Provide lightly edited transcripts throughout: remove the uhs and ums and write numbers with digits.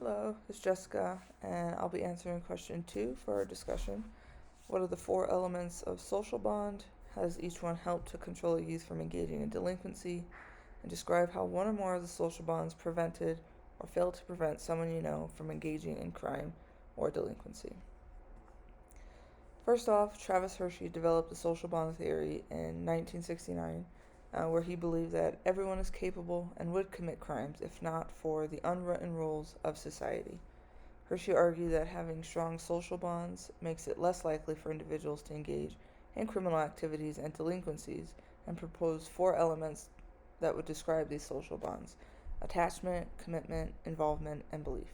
Hello, it's Jessica, and I'll be answering question 2 for our discussion. What are the 4 elements of social bond? How does each one help to control a youth from engaging in delinquency? And describe how one or more of the social bonds prevented or failed to prevent someone you know from engaging in crime or delinquency. First off, Travis Hershey developed the social bond theory in 1969, where he believed that everyone is capable and would commit crimes if not for the unwritten rules of society. Hershey argued that having strong social bonds makes it less likely for individuals to engage in criminal activities and delinquencies, and proposed 4 elements that would describe these social bonds: attachment, commitment, involvement, and belief.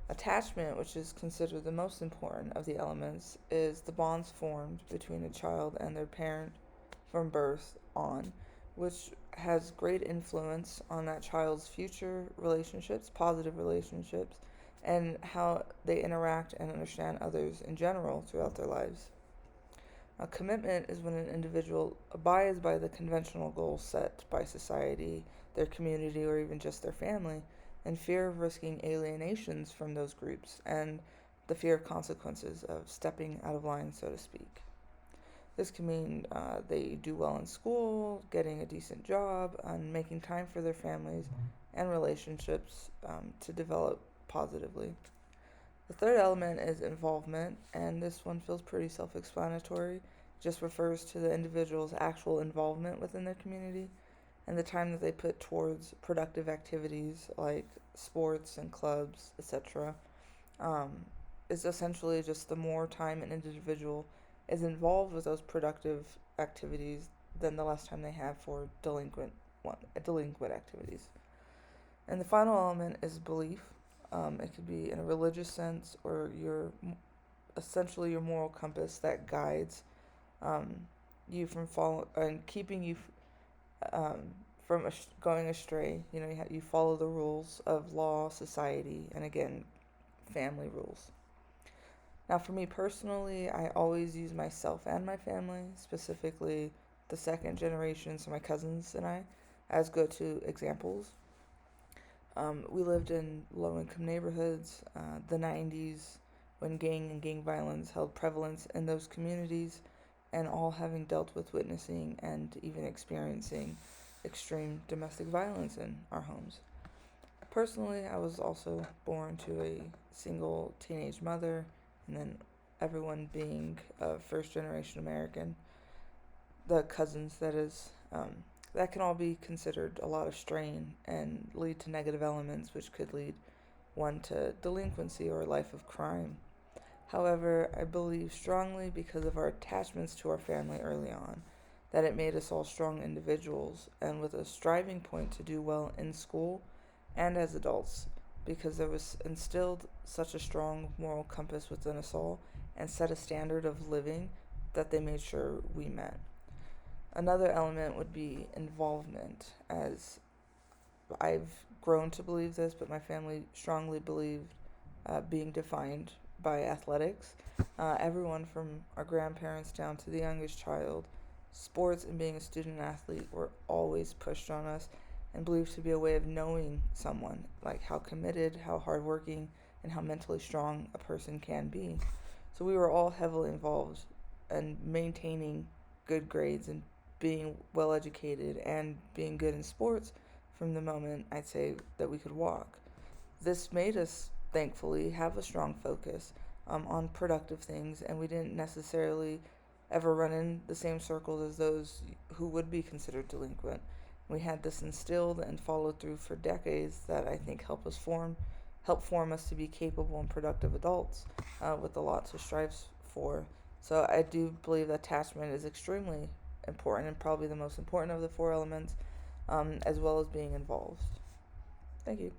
Attachment, which is considered the most important of the elements, is the bonds formed between a child and their parent from birth on, which has great influence on that child's future relationships, positive relationships, and how they interact and understand others in general throughout their lives. A commitment is when an individual abides by the conventional goals set by society, their community, or even just their family, in fear of risking alienations from those groups and the fear of consequences of stepping out of line, so to speak. This can mean they do well in school, getting a decent job, and making time for their families and relationships to develop positively. The third element is involvement, and this one feels pretty self explanatory. It just refers to the individual's actual involvement within their community and the time that they put towards productive activities like sports and clubs, etc. Is essentially just the more time an individual is involved with those productive activities than the less time they have for delinquent activities. And the final element is belief. It could be in a religious sense, or essentially your moral compass that guides you from and keeping you from going astray. You follow the rules of law, society, and again, family rules. Now, for me personally, I always use myself and my family, specifically the second generation, so my cousins and I, as go-to examples. We lived in low-income neighborhoods, the 90s, when gang and gang violence held prevalence in those communities, and all having dealt with witnessing and even experiencing extreme domestic violence in our homes. Personally, I was also born to a single teenage mother, and then everyone being a first-generation American, the cousins, that is, that can all be considered a lot of strain and lead to negative elements, which could lead one to delinquency or a life of crime. However, I believe strongly, because of our attachments to our family early on, that it made us all strong individuals and with a striving point to do well in school and as adults, because there was instilled such a strong moral compass within us all and set a standard of living that they made sure we met. Another element would be involvement, as I've grown to believe this, but my family strongly believed being defined by athletics. Everyone from our grandparents down to the youngest child, sports and being a student athlete were always pushed on us and believed to be a way of knowing someone, like how committed, how hardworking, and how mentally strong a person can be. So we were all heavily involved in maintaining good grades and being well educated and being good in sports from the moment I'd say that we could walk. This made us, thankfully, have a strong focus on productive things, and we didn't necessarily ever run in the same circles as those who would be considered delinquent. We had this instilled and followed through for decades that I think help form us to be capable and productive adults with a lot to strive for. So I do believe that attachment is extremely important and probably the most important of the 4 elements, as well as being involved. Thank you.